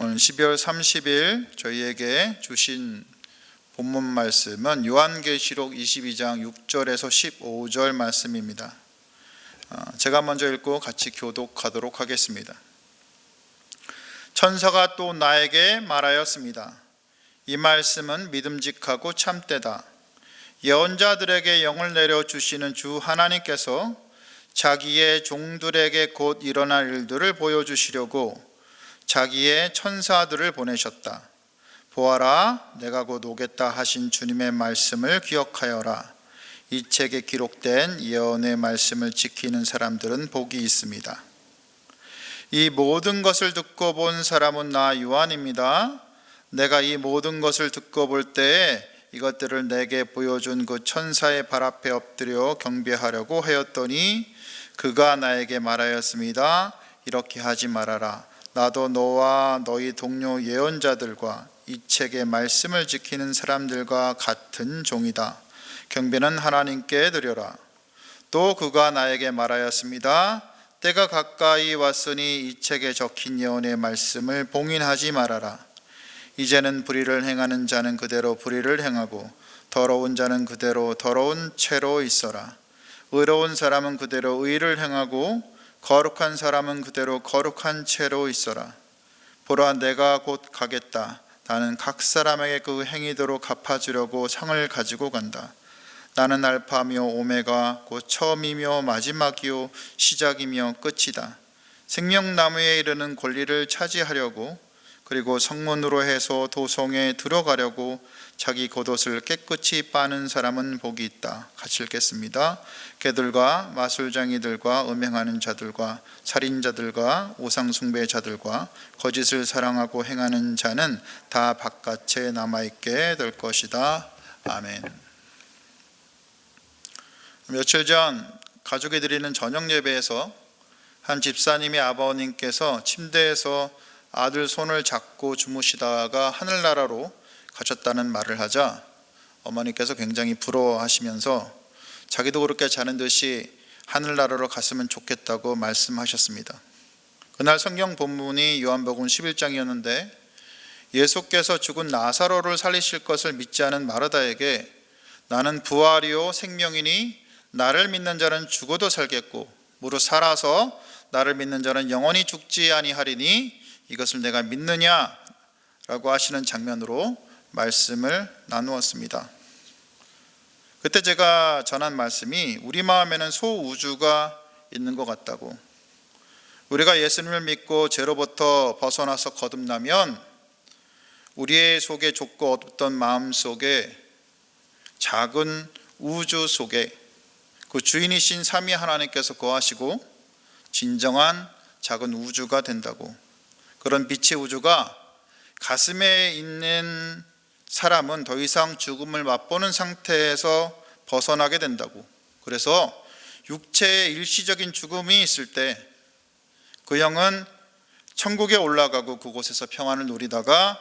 오늘 12월 30일 저희에게 주신 본문 말씀은 요한계시록 22장 6절에서 15절 말씀입니다. 제가 먼저 읽고 같이 교독하도록 하겠습니다. 천사가 또 나에게 말하였습니다. 이 말씀은 믿음직하고 참되다. 예언자들에게 영을 내려주시는 주 하나님께서 자기의 종들에게 곧 일어날 일들을 보여주시려고 자기의 천사들을 보내셨다. 보아라, 내가 곧 오겠다 하신 주님의 말씀을 기억하여라. 이 책에 기록된 예언의 말씀을 지키는 사람들은 복이 있습니다. 이 모든 것을 듣고 본 사람은 나 요한입니다. 내가 이 모든 것을 듣고 볼 때에 이것들을 내게 보여준 그 천사의 발 앞에 엎드려 경배하려고 하였더니 그가 나에게 말하였습니다. 이렇게 하지 말아라. 나도 너와 너희 동료 예언자들과 이 책의 말씀을 지키는 사람들과 같은 종이다. 경배는 하나님께 드려라. 또 그가 나에게 말하였습니다. 때가 가까이 왔으니 이 책에 적힌 예언의 말씀을 봉인하지 말아라. 이제는 불의를 행하는 자는 그대로 불의를 행하고 더러운 자는 그대로 더러운 채로 있어라. 의로운 사람은 그대로 의를 행하고 거룩한 사람은 그대로 거룩한 채로 있어라. 보라, 내가 곧 가겠다. 나는 각 사람에게 그 행위대로 갚아주려고 상을 가지고 간다. 나는 알파며 오메가 곧 처음이며 마지막이요 시작이며 끝이다. 생명나무에 이르는 권리를 차지하려고 그리고 성문으로 해서 도성에 들어가려고 자기 겉옷을 깨끗이 빠는 사람은 복이 있다. 같이 읽겠습니다. 개들과 마술장이들과 음행하는 자들과 살인자들과 우상숭배자들과 거짓을 사랑하고 행하는 자는 다 바깥에 남아있게 될 것이다. 아멘. 며칠 전 가족이 드리는 저녁 예배에서 한 집사님의 아버님께서 침대에서 아들 손을 잡고 주무시다가 하늘나라로 가셨다는 말을 하자 어머니께서 굉장히 부러워하시면서 자기도 그렇게 자는 듯이 하늘나라로 갔으면 좋겠다고 말씀하셨습니다. 그날 성경 본문이 요한복음 11장이었는데 예수께서 죽은 나사로를 살리실 것을 믿지 않은 마르다에게 나는 부활이요 생명이니 나를 믿는 자는 죽어도 살겠고 무릇 살아서 나를 믿는 자는 영원히 죽지 아니하리니 이것을 내가 믿느냐라고 하시는 장면으로 말씀을 나누었습니다. 그때 제가 전한 말씀이 우리 마음에는 소우주가 있는 것 같다고, 우리가 예수님을 믿고 죄로부터 벗어나서 거듭나면 우리의 속에 좁고 어둡던 마음 속에 작은 우주 속에 그 주인이신 삼위 하나님께서 거하시고 진정한 작은 우주가 된다고, 그런 빛의 우주가 가슴에 있는 사람은 더 이상 죽음을 맛보는 상태에서 벗어나게 된다고, 그래서 육체의 일시적인 죽음이 있을 때 그 영은 천국에 올라가고 그곳에서 평안을 누리다가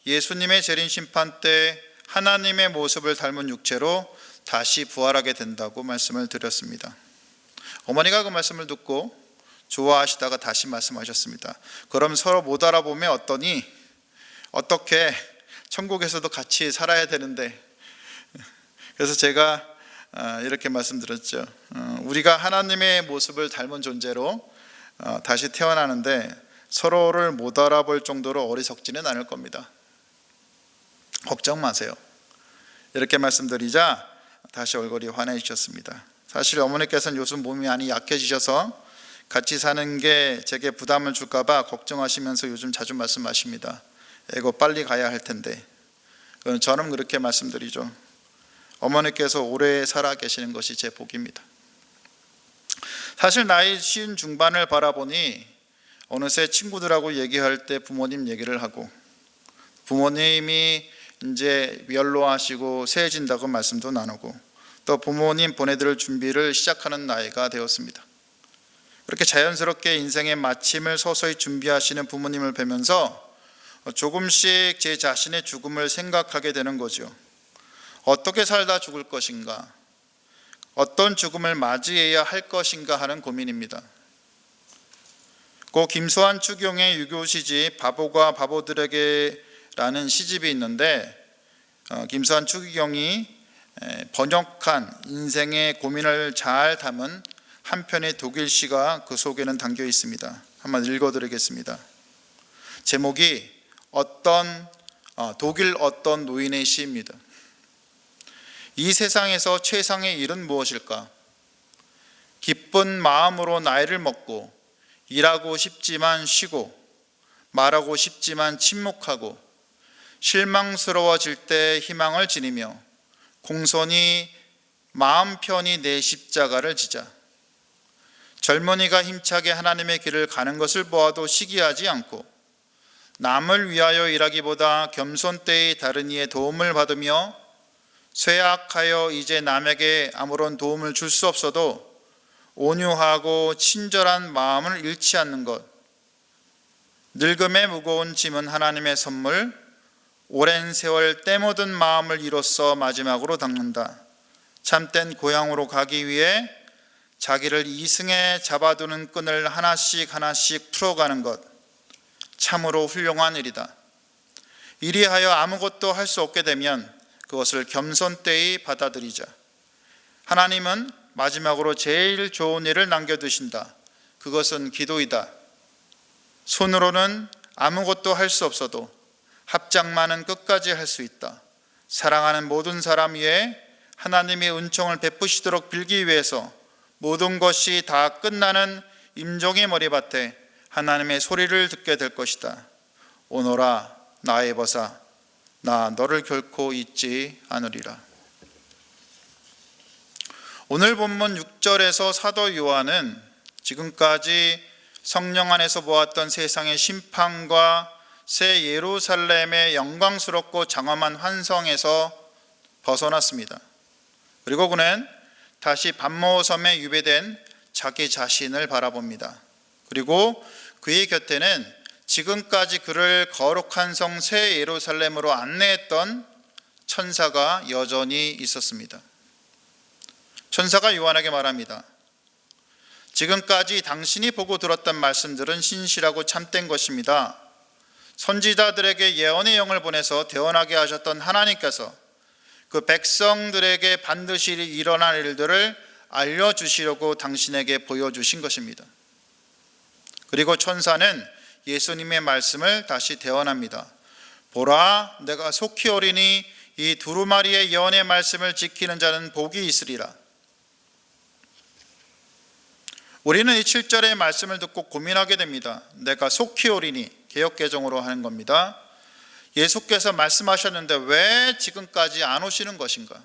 예수님의 재림 심판 때 하나님의 모습을 닮은 육체로 다시 부활하게 된다고 말씀을 드렸습니다. 어머니가 그 말씀을 듣고 좋아하시다가 다시 말씀하셨습니다. 그럼 서로 못 알아보면 어떻게 천국에서도 같이 살아야 되는데, 그래서 제가 이렇게 말씀드렸죠. 우리가 하나님의 모습을 닮은 존재로 다시 태어나는데 서로를 못 알아볼 정도로 어리석지는 않을 겁니다. 걱정 마세요. 이렇게 말씀드리자 다시 얼굴이 환해지셨습니다. 사실 어머니께서는 요즘 몸이 많이 약해지셔서 같이 사는 게 제게 부담을 줄까 봐 걱정하시면서 요즘 자주 말씀하십니다. 이거 빨리 가야 할 텐데. 저는 그렇게 말씀드리죠. 어머니께서 오래 살아 계시는 것이 제 복입니다. 사실 나이 50 중반을 바라보니 어느새 친구들하고 얘기할 때 부모님 얘기를 하고, 부모님이 이제 연로하시고 세해진다고 말씀도 나누고, 또 부모님 보내드릴 준비를 시작하는 나이가 되었습니다. 그렇게 자연스럽게 인생의 마침을 서서히 준비하시는 부모님을 뵈면서 조금씩 제 자신의 죽음을 생각하게 되는 거죠. 어떻게 살다 죽을 것인가, 어떤 죽음을 맞이해야 할 것인가 하는 고민입니다. 고 김소환 추경의 유교 시집 바보가 바보들에게라는 시집이 있는데 김소환 추기경이 번역한 인생의 고민을 잘 담은 한 편의 독일시가 그 속에는 담겨 있습니다. 한번 읽어드리겠습니다. 제목이 독일 어떤 노인의 시입니다. 이 세상에서 최상의 일은 무엇일까? 기쁜 마음으로 나이를 먹고 일하고 싶지만 쉬고 말하고 싶지만 침묵하고 실망스러워질 때 희망을 지니며 공손히 마음 편히 내 십자가를 지자. 젊은이가 힘차게 하나님의 길을 가는 것을 보아도 시기하지 않고 남을 위하여 일하기보다 겸손되이 다른 이의 도움을 받으며 쇠약하여 이제 남에게 아무런 도움을 줄 수 없어도 온유하고 친절한 마음을 잃지 않는 것. 늙음의 무거운 짐은 하나님의 선물, 오랜 세월 때 묻은 마음을 이로써 마지막으로 닦는다. 참된 고향으로 가기 위해 자기를 이승에 잡아두는 끈을 하나씩 하나씩 풀어가는 것, 참으로 훌륭한 일이다. 이리하여 아무것도 할 수 없게 되면 그것을 겸손되이 받아들이자. 하나님은 마지막으로 제일 좋은 일을 남겨두신다. 그것은 기도이다. 손으로는 아무것도 할 수 없어도 합장만은 끝까지 할 수 있다. 사랑하는 모든 사람 위에 하나님의 은총을 베푸시도록 빌기 위해서 모든 것이 다 끝나는 임종의 머리밭에 하나님의 소리를 듣게 될 것이다. 오너라 나의 벗아, 나 너를 결코 잊지 않으리라. 오늘 본문 6절에서 사도 요한은 지금까지 성령 안에서 보았던 세상의 심판과 새 예루살렘의 영광스럽고 장엄한 환성에서 벗어났습니다. 그리고 그는 다시 반모섬에 유배된 자기 자신을 바라봅니다. 그리고 그의 곁에는 지금까지 그를 거룩한 성 새 예루살렘으로 안내했던 천사가 여전히 있었습니다. 천사가 요한에게 말합니다. 지금까지 당신이 보고 들었던 말씀들은 신실하고 참된 것입니다. 선지자들에게 예언의 영을 보내서 대언하게 하셨던 하나님께서 그 백성들에게 반드시 일어날 일들을 알려주시려고 당신에게 보여주신 것입니다. 그리고 천사는 예수님의 말씀을 다시 대언합니다. 보라, 내가 속히 오리니 이 두루마리의 예언의 말씀을 지키는 자는 복이 있으리라. 우리는 이 7절의 말씀을 듣고 고민하게 됩니다. 내가 속히 오리니, 개역개정으로 하는 겁니다. 예수께서 말씀하셨는데 왜 지금까지 안 오시는 것인가?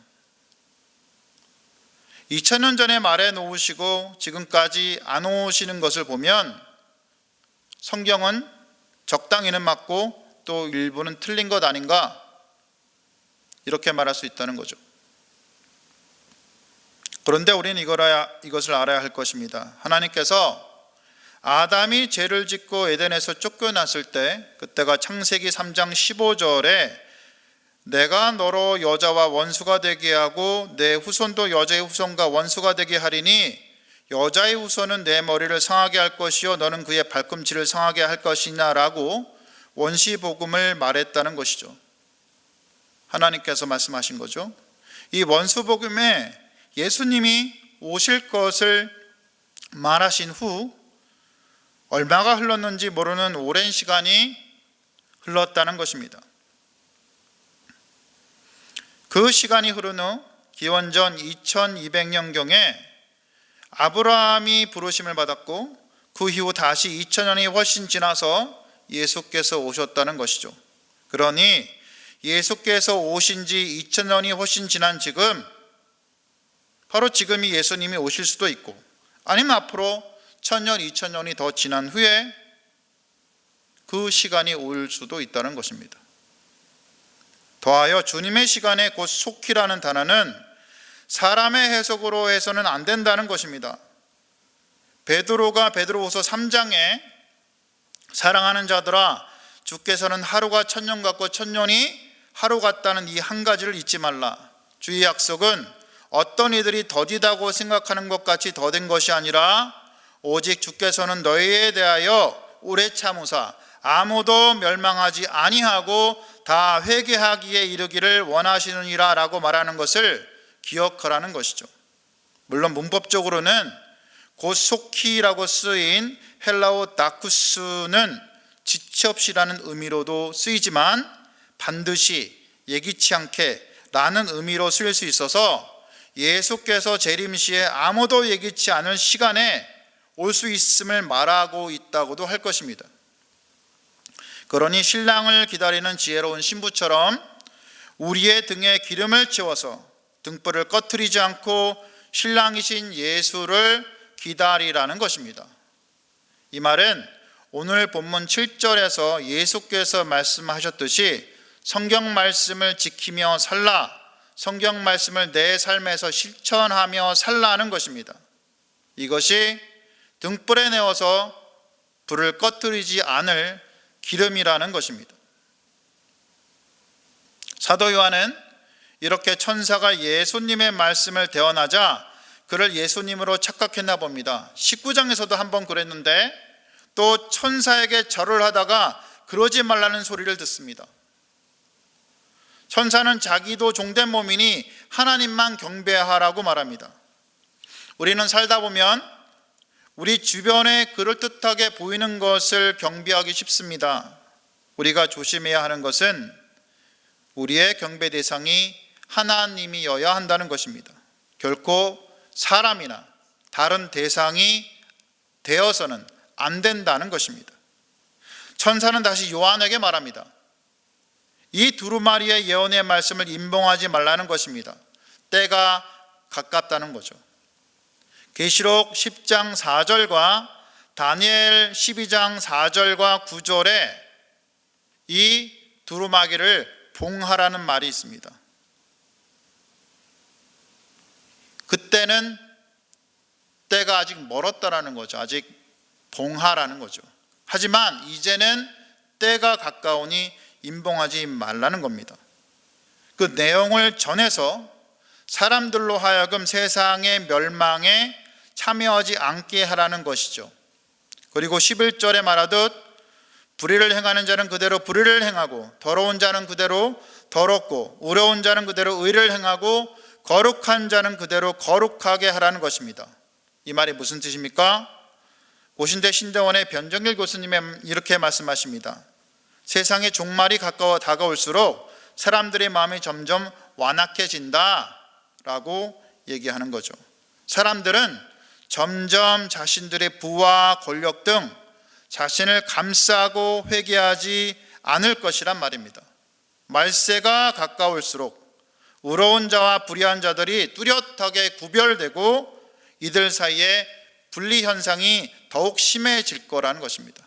2000년 전에 말해 놓으시고 지금까지 안 오시는 것을 보면 성경은 적당히는 맞고 또 일부는 틀린 것 아닌가? 이렇게 말할 수 있다는 거죠. 그런데 우리는 이것을 알아야 할 것입니다. 하나님께서 아담이 죄를 짓고 에덴에서 쫓겨났을 때, 그때가 창세기 3장 15절에 내가 너로 여자와 원수가 되게 하고 내 후손도 여자의 후손과 원수가 되게 하리니 여자의 후손은 내 머리를 상하게 할 것이요 너는 그의 발꿈치를 상하게 할 것이냐 라고 원시복음을 말했다는 것이죠. 하나님께서 말씀하신 거죠. 이 원수복음에 예수님이 오실 것을 말하신 후 얼마가 흘렀는지 모르는 오랜 시간이 흘렀다는 것입니다. 그 시간이 흐른 후 기원전 2200년경에 아브라함이 부르심을 받았고 그 이후 다시 2000년이 훨씬 지나서 예수께서 오셨다는 것이죠. 그러니 예수께서 오신 지 2000년이 훨씬 지난 지금, 바로 지금이 예수님이 오실 수도 있고 아니면 앞으로 1000년, 2000년이 더 지난 후에 그 시간이 올 수도 있다는 것입니다. 더하여 주님의 시간에 곧 속히라는 단어는 사람의 해석으로 해서는 안 된다는 것입니다. 베드로가 베드로후서 3장에 사랑하는 자들아 주께서는 하루가 1000년 같고 1000년이 하루 같다는 이 한 가지를 잊지 말라. 주의 약속은 어떤 이들이 더디다고 생각하는 것 같이 더딘 것이 아니라 오직 주께서는 너희에 대하여 오래 참으사 아무도 멸망하지 아니하고 다 회개하기에 이르기를 원하시느니라 라고 말하는 것을 기억하라는 것이죠. 물론 문법적으로는 곧 속히라고 쓰인 헬라어 다쿠스는 지체없이라는 의미로도 쓰이지만 반드시, 예기치 않게 라는 의미로 쓰일 수 있어서 예수께서 재림시에 아무도 예기치 않을 시간에 올 수 있음을 말하고 있다고도 할 것입니다. 그러니 신랑을 기다리는 지혜로운 신부처럼 우리의 등에 기름을 채워서 등불을 꺼트리지 않고 신랑이신 예수를 기다리라는 것입니다. 이 말은 오늘 본문 7절에서 예수께서 말씀하셨듯이 성경 말씀을 지키며 살라, 성경 말씀을 내 삶에서 실천하며 살라는 것입니다. 이것이 등불에 내어서 불을 꺼뜨리지 않을 기름이라는 것입니다. 사도 요한은 이렇게 천사가 예수님의 말씀을 대언하자 그를 예수님으로 착각했나 봅니다. 19장에서도 한번 그랬는데 또 천사에게 절을 하다가 그러지 말라는 소리를 듣습니다. 천사는 자기도 종된 몸이니 하나님만 경배하라고 말합니다. 우리는 살다 보면 우리 주변에 그럴듯하게 보이는 것을 경배하기 쉽습니다. 우리가 조심해야 하는 것은 우리의 경배 대상이 하나님이어야 한다는 것입니다. 결코 사람이나 다른 대상이 되어서는 안 된다는 것입니다. 천사는 다시 요한에게 말합니다. 이 두루마리의 예언의 말씀을 임봉하지 말라는 것입니다. 때가 가깝다는 거죠. 계시록 10장 4절과 다니엘 12장 4절과 9절에 이 두루마기를 봉하라는 말이 있습니다. 그때는 때가 아직 멀었다라는 거죠. 아직 봉하라는 거죠. 하지만 이제는 때가 가까우니 임봉하지 말라는 겁니다. 그 내용을 전해서 사람들로 하여금 세상의 멸망에 참여하지 않게 하라는 것이죠. 그리고 11절에 말하듯 불의를 행하는 자는 그대로 불의를 행하고 더러운 자는 그대로 더럽고 의로운 자는 그대로 의를 행하고 거룩한 자는 그대로 거룩하게 하라는 것입니다. 이 말이 무슨 뜻입니까? 고신대 신대원의 변정길 교수님이 이렇게 말씀하십니다. 세상의 종말이 가까워 다가올수록 사람들의 마음이 점점 완악해진다 라고 얘기하는 거죠. 사람들은 점점 자신들의 부와 권력 등 자신을 감싸고 회개하지 않을 것이란 말입니다. 말세가 가까울수록 의로운 자와 불의한 자들이 뚜렷하게 구별되고 이들 사이에 분리 현상이 더욱 심해질 거라는 것입니다.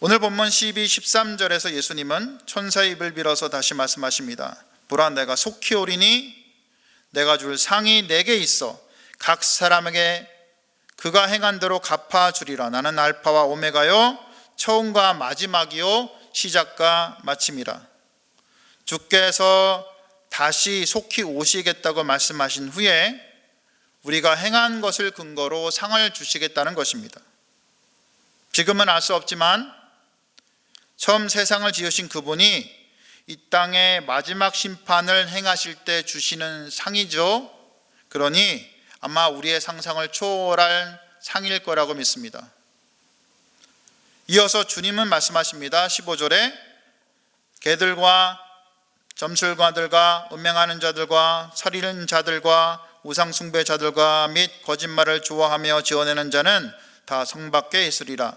오늘 본문 12, 13절에서 예수님은 천사의 입을 빌어서 다시 말씀하십니다. 보라, 내가 속히 오리니 내가 줄 상이 내게 있어 각 사람에게 그가 행한 대로 갚아주리라. 나는 알파와 오메가요 처음과 마지막이요 시작과 마침이라. 주께서 다시 속히 오시겠다고 말씀하신 후에 우리가 행한 것을 근거로 상을 주시겠다는 것입니다. 지금은 알 수 없지만 처음 세상을 지으신 그분이 이 땅의 마지막 심판을 행하실 때 주시는 상이죠. 그러니 아마 우리의 상상을 초월할 상일 거라고 믿습니다. 이어서 주님은 말씀하십니다. 15절에 개들과 점술가들과 음행하는 자들과 살리는 자들과 우상숭배자들과 및 거짓말을 좋아하며 지어내는 자는 다 성 밖에 있으리라.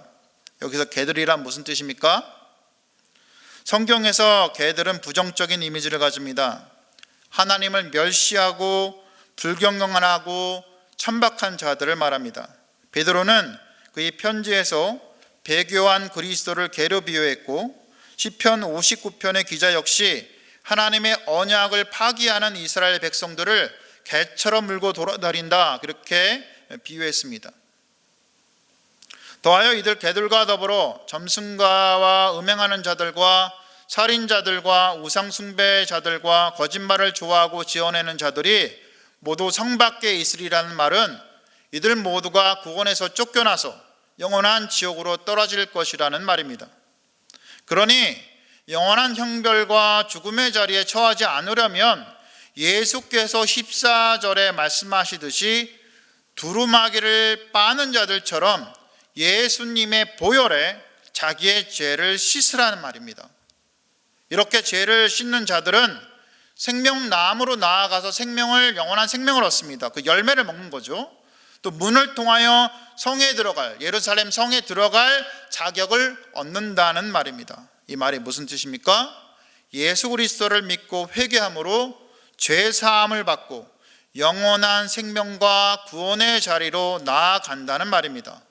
여기서 개들이란 무슨 뜻입니까? 성경에서 개들은 부정적인 이미지를 가집니다. 하나님을 멸시하고 불경건하고 천박한 자들을 말합니다. 베드로는 그의 편지에서 배교한 그리스도를 개로 비유했고 시편 59편의 기자 역시 하나님의 언약을 파기하는 이스라엘 백성들을 개처럼 물고 돌아다닌다 그렇게 비유했습니다. 더하여 이들 개들과 더불어 점승가와 음행하는 자들과 살인자들과 우상숭배자들과 거짓말을 좋아하고 지어내는 자들이 모두 성 밖에 있으리라는 말은 이들 모두가 구원에서 쫓겨나서 영원한 지옥으로 떨어질 것이라는 말입니다. 그러니 영원한 형벌과 죽음의 자리에 처하지 않으려면 예수께서 14절에 말씀하시듯이 두루마기를 빠는 자들처럼 예수님의 보혈에 자기의 죄를 씻으라는 말입니다. 이렇게 죄를 씻는 자들은 생명나무로 나아가서 영원한 생명을 얻습니다. 그 열매를 먹는 거죠. 또 문을 통하여 성에 들어갈, 예루살렘 성에 들어갈 자격을 얻는다는 말입니다. 이 말이 무슨 뜻입니까? 예수 그리스도를 믿고 회개함으로 죄 사함을 받고 영원한 생명과 구원의 자리로 나아간다는 말입니다.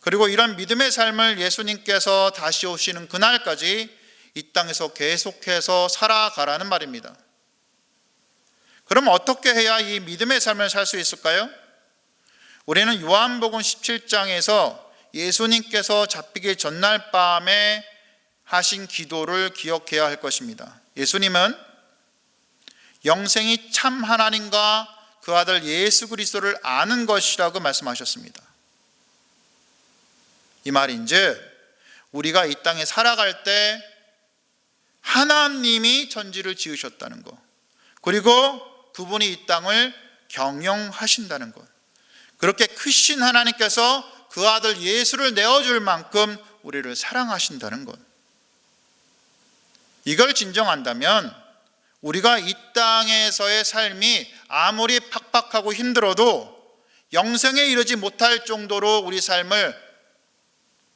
그리고 이런 믿음의 삶을 예수님께서 다시 오시는 그날까지 이 땅에서 계속해서 살아가라는 말입니다. 그럼 어떻게 해야 이 믿음의 삶을 살 수 있을까요? 우리는 요한복음 17장에서 예수님께서 잡히기 전날 밤에 하신 기도를 기억해야 할 것입니다. 예수님은 영생이 참 하나님과 그 아들 예수 그리스도를 아는 것이라고 말씀하셨습니다. 이 말인즉 우리가 이 땅에 살아갈 때 하나님이 천지를 지으셨다는 것, 그리고 그분이 이 땅을 경영하신다는 것, 그렇게 크신 하나님께서 그 아들 예수를 내어줄 만큼 우리를 사랑하신다는 것, 이걸 진정한다면 우리가 이 땅에서의 삶이 아무리 팍팍하고 힘들어도 영생에 이르지 못할 정도로 우리 삶을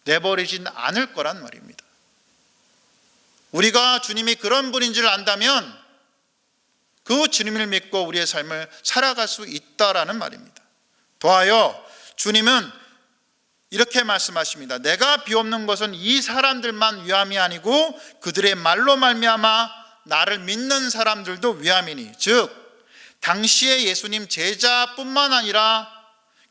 내버리진 않을 거란 말입니다. 우리가 주님이 그런 분인 줄 안다면 그 주님을 믿고 우리의 삶을 살아갈 수 있다라는 말입니다. 더하여 주님은 이렇게 말씀하십니다. 내가 비옵는 것은 이 사람들만 위함이 아니고 그들의 말로 말미암아 나를 믿는 사람들도 위함이니, 즉 당시의 예수님 제자뿐만 아니라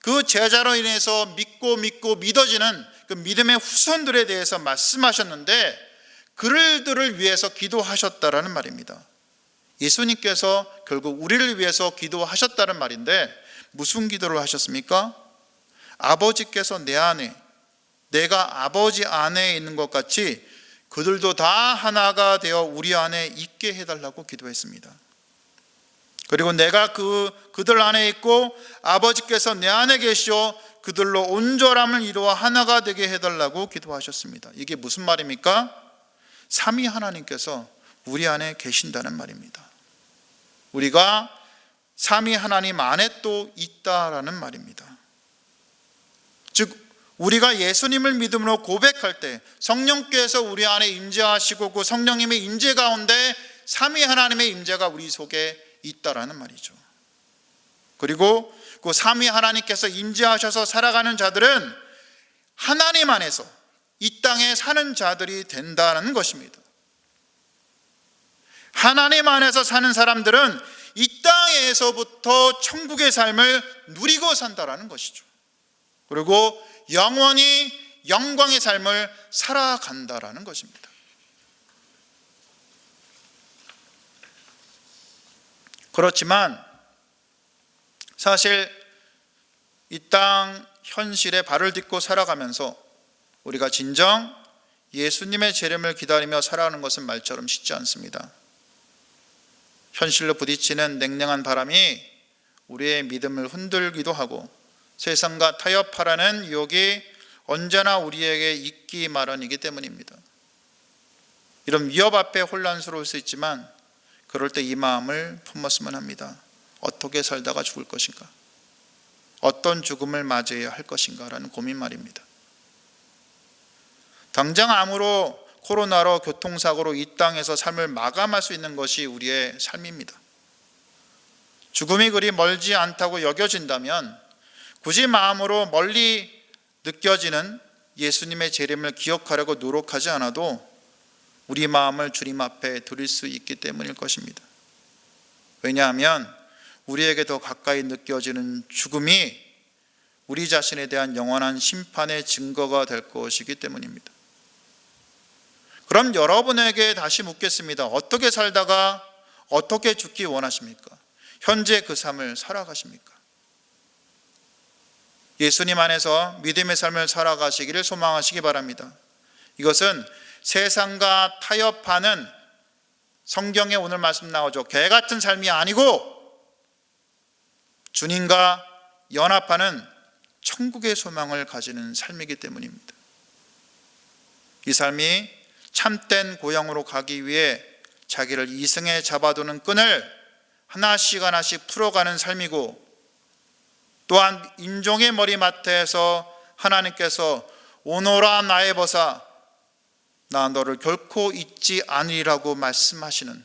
그 제자로 인해서 믿고 믿어지는 그 믿음의 후손들에 대해서 말씀하셨는데 그들을 위해서 기도하셨다라는 말입니다. 예수님께서 결국 우리를 위해서 기도하셨다는 말인데 무슨 기도를 하셨습니까? 아버지께서 내 안에, 내가 아버지 안에 있는 것 같이 그들도 다 하나가 되어 우리 안에 있게 해달라고 기도했습니다. 그리고 내가 그들 안에 있고 아버지께서 내 안에 계시어 그들로 온전함을 이루어 하나가 되게 해달라고 기도하셨습니다. 이게 무슨 말입니까? 삼위 하나님께서 우리 안에 계신다는 말입니다. 우리가 삼위 하나님 안에 또 있다라는 말입니다. 즉 우리가 예수님을 믿음으로 고백할 때 성령께서 우리 안에 임재하시고 그 성령님의 임재 가운데 삼위 하나님의 임재가 우리 속에 있다라는 말이죠. 그리고 그 삼위 하나님께서 임재하셔서 살아가는 자들은 하나님 안에서 이 땅에 사는 자들이 된다는 것입니다. 하나님 안에서 사는 사람들은 이 땅에서부터 천국의 삶을 누리고 산다라는 것이죠. 그리고 영원히 영광의 삶을 살아간다라는 것입니다. 그렇지만 사실 이 땅 현실에 발을 딛고 살아가면서 우리가 진정 예수님의 재림을 기다리며 살아가는 것은 말처럼 쉽지 않습니다. 현실로 부딪히는 냉랭한 바람이 우리의 믿음을 흔들기도 하고 세상과 타협하라는 유혹이 언제나 우리에게 있기 마련이기 때문입니다. 이런 위협 앞에 혼란스러울 수 있지만 그럴 때 이 마음을 품었으면 합니다. 어떻게 살다가 죽을 것인가? 어떤 죽음을 맞이해야 할 것인가? 라는 고민 말입니다. 당장 암으로 코로나로 교통사고로 이 땅에서 삶을 마감할 수 있는 것이 우리의 삶입니다. 죽음이 그리 멀지 않다고 여겨진다면 굳이 마음으로 멀리 느껴지는 예수님의 재림을 기억하려고 노력하지 않아도 우리 마음을 주님 앞에 드릴 수 있기 때문일 것입니다. 왜냐하면 우리에게 더 가까이 느껴지는 죽음이 우리 자신에 대한 영원한 심판의 증거가 될 것이기 때문입니다. 그럼 여러분에게 다시 묻겠습니다. 어떻게 살다가 어떻게 죽기 원하십니까? 현재 그 삶을 살아가십니까? 예수님 안에서 믿음의 삶을 살아가시기를 소망하시기 바랍니다. 이것은 세상과 타협하는, 성경에 오늘 말씀 나오죠, 개 같은 삶이 아니고 주님과 연합하는 천국의 소망을 가지는 삶이기 때문입니다. 이 삶이 참된 고향으로 가기 위해 자기를 이승에 잡아두는 끈을 하나씩 하나씩 풀어가는 삶이고, 또한 인종의 머리맡에서 하나님께서 오노라 나의 벗아 나 너를 결코 잊지 않으리라고 말씀하시는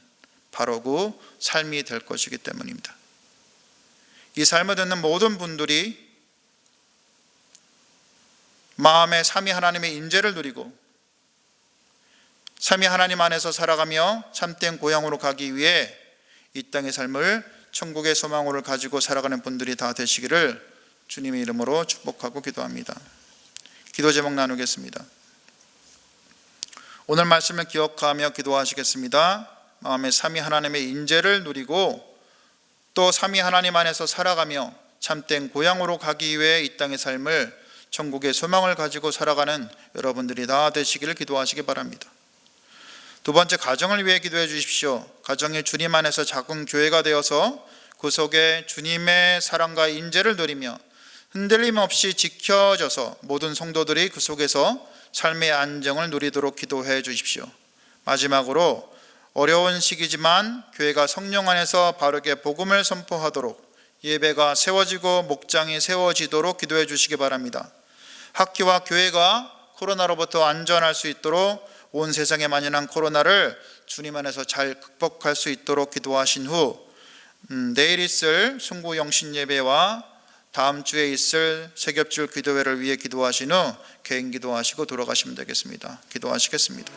바로 그 삶이 될 것이기 때문입니다. 이 삶을 듣는 모든 분들이 마음에 삼위 하나님의 인재를 누리고 삼위 하나님 안에서 살아가며 참된 고향으로 가기 위해 이 땅의 삶을 천국의 소망으로 가지고 살아가는 분들이 다 되시기를 주님의 이름으로 축복하고 기도합니다. 기도 제목 나누겠습니다. 오늘 말씀을 기억하며 기도하시겠습니다. 마음에 삼위 하나님의 인재를 누리고 또 삼위 하나님 안에서 살아가며 참된 고향으로 가기 위해 이 땅의 삶을 천국의 소망을 가지고 살아가는 여러분들이 다 되시기를 기도하시기 바랍니다. 두 번째, 가정을 위해 기도해 주십시오. 가정이 주님 안에서 작은 교회가 되어서 그 속에 주님의 사랑과 인재를 누리며 흔들림 없이 지켜져서 모든 성도들이 그 속에서 삶의 안정을 누리도록 기도해 주십시오. 마지막으로, 어려운 시기지만 교회가 성령 안에서 바르게 복음을 선포하도록 예배가 세워지고 목장이 세워지도록 기도해 주시기 바랍니다. 학교와 교회가 코로나로부터 안전할 수 있도록 온 세상에 만연한 코로나를 주님 안에서 잘 극복할 수 있도록 기도하신 후 내일 있을 순구 영신 예배와 다음 주에 있을 세겹줄 기도회를 위해 기도하신 후 개인 기도하시고 돌아가시면 되겠습니다. 기도하시겠습니다.